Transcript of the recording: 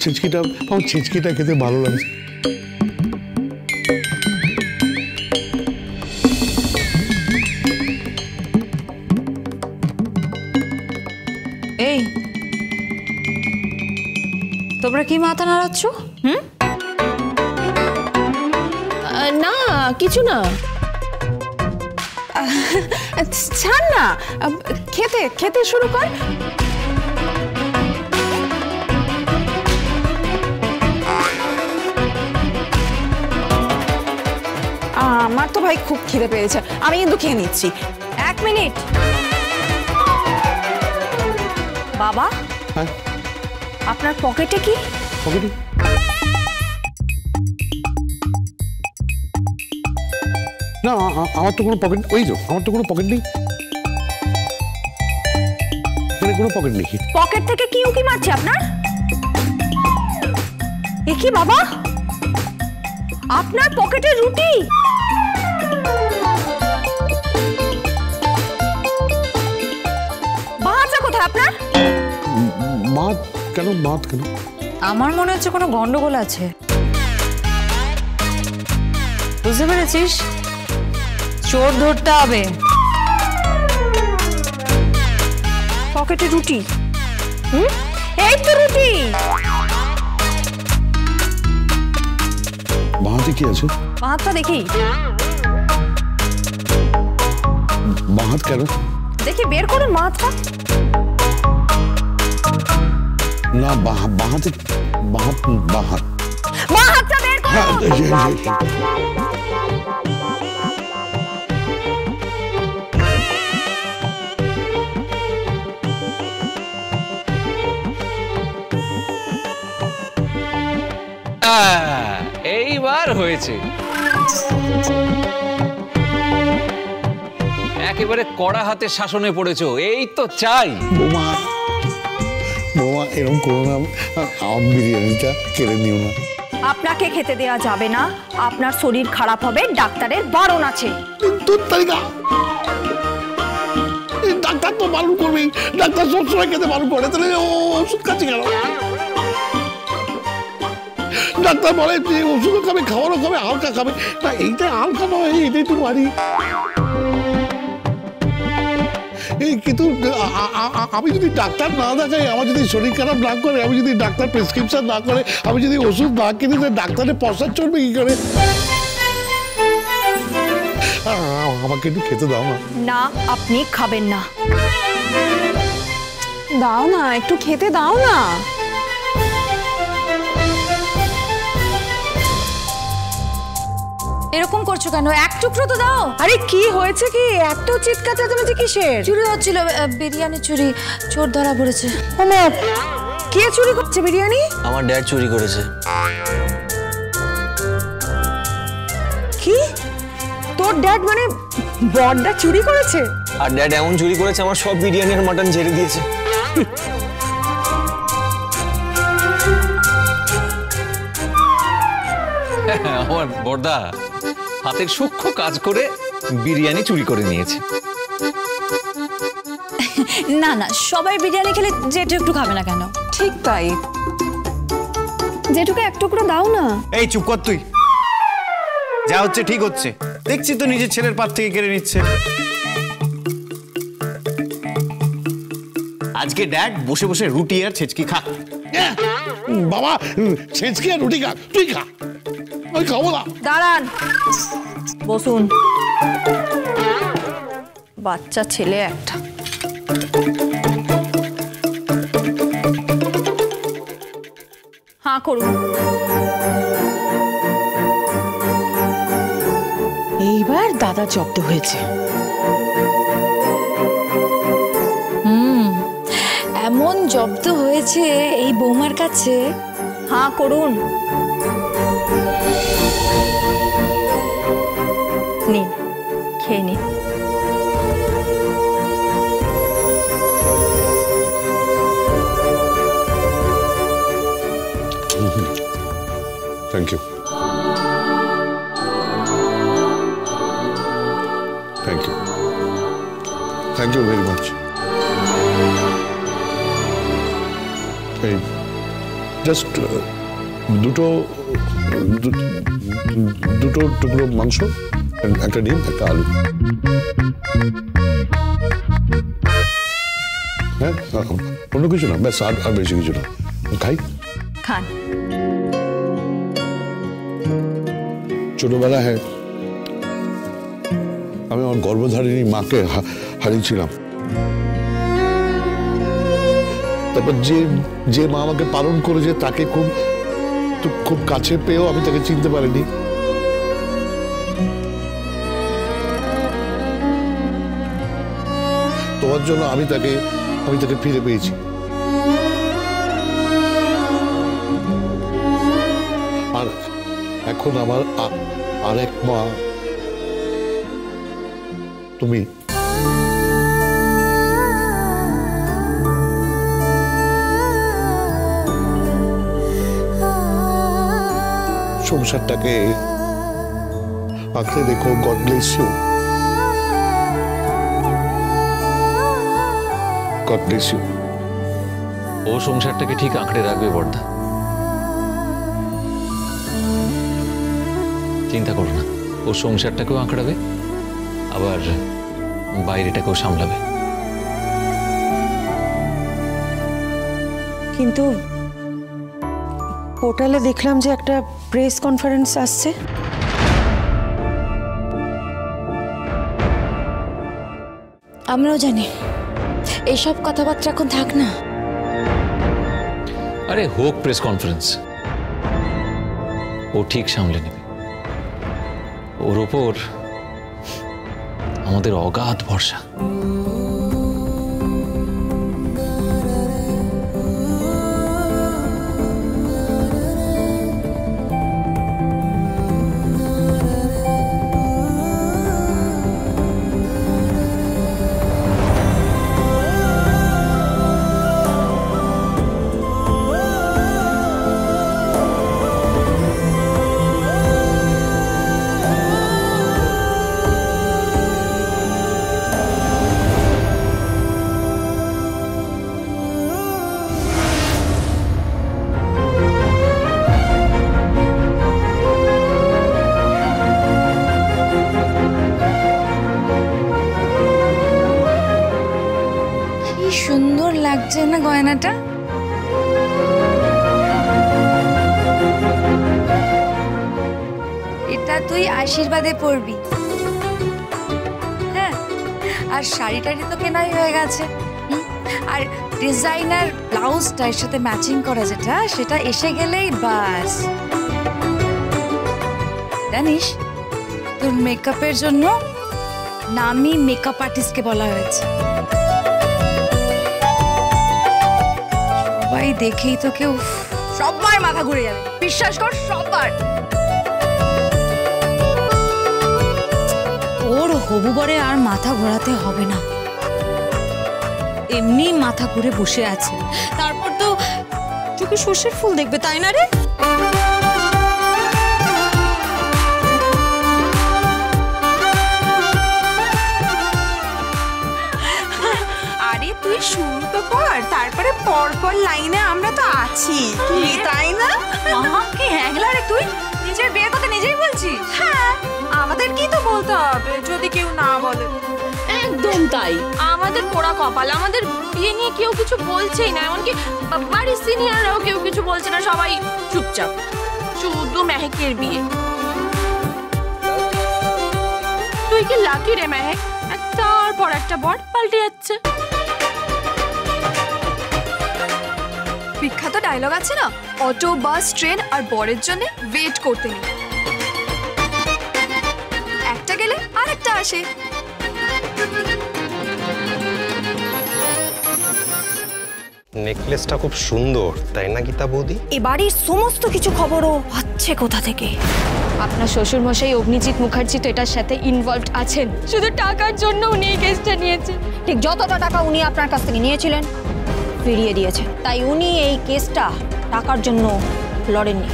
ছেচকিটা খেতে ভালো লাগছে। এই তোমরা কি মাথা নাড়াচ্ছ? না কিছু না, ছাড় না, খেতে খেতে শুরু কর। আমার তো ভাই খুব খিদে পেয়েছে, আমি কিন্তু খেয়ে নিচ্ছি। 1 মিনিট বাবা। হ্যাঁ আপনার পকেটে কি? পকেটে না, আমার তো কোনো পকেট, ওই তো আমার তো কোনো পকেট নেই, এখানে কোনো পকেট নেই। পকেট থেকে কি উকি মারছে আপনার? এ কি বাবা, আপনার পকেটে রুটি? ভাজা কোথায় আপনার? ভাত কেন? ভাত কেন? আমার মনে হচ্ছে কোনো গন্ডগোল আছে, বুঝতে পেরেছিস? চোর ধরতে হবে। পকেটে রুটি, এই তো রুটি। ভাতে কি আছে? ভাতটা দেখি। ভাত কেন? দেখি বের করুন ভাতটা। না বাহাতে, ভাতটা বের করুন। এইবার হয়েছে, একেবারে কড়া হাতে শাসনে পড়েছো, এই তো চাই। বৌমা এরকম করো না, আমার বিরিয়ানিটা কেড়ে নিও না। আপনাকে খেতে দেওয়া যাবে না, আপনার শরীর খারাপ হবে, ডাক্তারের বারণ আছে। ডাক্তার তো বারণ করবেই, ডাক্তার সবসময় খেতে বারণ করে, তাহলে ওষুধ খাচ্ছি কেন? ডাক্তার বলে যে ওষুধও খাবে, খাবারও খাবে, হালকা খাবে না। এইটা হালকা নয়, এইটাই তো বাড়ি। কিন্তু আমি যদি ডাক্তার না দেখাই, আমার যদি শরীর খারাপ না করে, আমি যদি ডাক্তার প্রেসক্রিপশন না করে, আমি যদি ওষুধ না কিনে, ডাক্তারের পয়সা চলবে কি করে? আমাকে একটু খেতে দাও না। না, আপনি খাবেন না। দাও না, একটু খেতে দাও না। এরকম করছো কেন? এক টুকরো তো দাও। আরে কি হয়েছে কি? এত চিৎকার চেঁচামেচি কিসের? চুরি হচ্ছিল, বিরিয়ানি চুরি, চোর ধরা পড়েছে। কে চুরি করছে বিরিয়ানি? আমার ড্যাড চুরি করেছে। কি? তোর ড্যাড মানে বড়দা চুরি করেছে? আর ড্যাড এমন চুরি করেছে, আমার সব বিরিয়ানি আর মাটন ঝেড়ে দিয়েছে। আমার বড়দা হাতের সূক্ষ্ম কাজ করে বিরিয়ানি চুরি করে নিয়েছে। না না, সবাই বিরিয়ানি খেলে জেঠু একটু খাবে না কেন? ঠিক তাই, জেঠুকে এক টুকরো দাও না। এই চুপ কর তুই, যা হচ্ছে ঠিক হচ্ছে, দেখছি তো নিজের ছেলের পাত থেকে কেড়ে নিচ্ছে। আজকে ড্যাড বসে বসে রুটি আর ছেচকি খা। বাবা, ছেচকি আর রুটি খা, তুই খা, আমি খাবো না। দাঁড়ান, বসুন। বাচ্চা ছেলে একটা। হাঁ করুন। এইবার দাদা জব্দ হয়েছে। এমন জব্দ হয়েছে এই বৌমার কাছে। হাঁ করুন। নিন, খেয়ে নিন। Thank you, thank you, thank you very much. Just দুটো টুকরো মাংস, একটা ডিম, একটা আলু। হ্যাঁ, অন্য কিছু না, ব্যাস। আর বেশি কিছু না। খাই। খান। ছোটবেলা হ্যাঁ আমি আমার গর্ভধারিণী মাকে হারিয়েছিলাম। তারপর যে মা আমাকে পালন করেছে তাকে খুব কাছে পেয়েও আমি তাকে চিনতে পারিনি। তোমার জন্য আমি তাকে ফিরে পেয়েছি। আর এখন আমার আরেক মা তুমি। সংসারটাকে আঁকড়ে দেখো। God bless you. God bless you. ও সংসারটাকে ঠিক আঁকড়ে রাখবে বর্দা, চিন্তা করো না। ও সংসারটাকেও আঁকড়াবে, আবার বাইরেটাকেও সামলাবে। কিন্তু পোর্টালে দেখলাম যে একটা প্রেস কনফারেন্স আসছে। আমরাও জানি। এইসব কথাবার্তা এখন থাক না। আরে হোক প্রেস কনফারেন্স, ও ঠিক সামলে নেবে। ওর ওপর আমাদের অগাধ ভরসা। সুন্দর লাগছে না গয়নাটা? এটা তুই আশীর্বাদে পরবি। হ্যাঁ, আর শাড়িটারি তো কেনাই হয়ে গেছে। আর ডিজাইনার ব্লাউজটা এর সাথে ম্যাচিং করা যেটা, সেটা এসে গেলেই বাস। জানিস, তোর মেকআপের জন্য নামি মেকআপ আর্টিস্টকে বলা হয়েছে। সবাই দেখেই তো কেউ সবার মাথা ঘুরে যাবে, বিশ্বাস কর, সবার। ওর হবু বরে আর মাথা ঘোরাতে হবে না, এমনি মাথা ঘুরে বসে আছে। তারপর তো চোখে সর্ষের ফুল দেখবে, তাই না রে? আরে তুই শুরু তো কর, তারপরে পরপর লাইনে আমরা তো আছি, তাই না? কি হ্যাংলা রে তুই, নিজের বিয়ের কথা নিজেই বলছিস? হ্যাঁ, আমাদের কি তো বলতে হবে যদি কেউ না বলে। একদম তাই, আমাদের পোড়া কপাল, আমাদের বিয়ে নিয়ে কেউ কিছু বলছেই না, এমনকি বাড়ির সিনিয়ররাও কেউ কিছু বলছে না, সবাই চুপচাপ। শুধু মেহেকের বিয়ে। তুই কি লাকি রে মেহেক, একটার পর একটা বর পাল্টে যাচ্ছে। বিখ্যাত ডায়লগ আছে না, অটো, বাস, ট্রেন আর বরের জন্য ওয়েট করতে নেই, একটা গেলে আরেকটা আসে। নেকলেসটা খুব সুন্দর, তাই না গীতা বৌদি? এ বাড়ির সমস্ত কিছু খবরও হচ্ছে কোথা থেকে। আপনার শ্বশুর মশাই অগ্নিজিৎ মুখার্জি তো এটার সাথে ইনভলভড আছেন, শুধু টাকার জন্য উনি এই কেসটা নিয়েছেন। ঠিক যতটা টাকা উনি আপনার কাছ থেকে নিয়েছিলেন ফিরিয়ে দিয়েছে, তাই উনি এই কেসটা টাকার জন্য লড়েননি।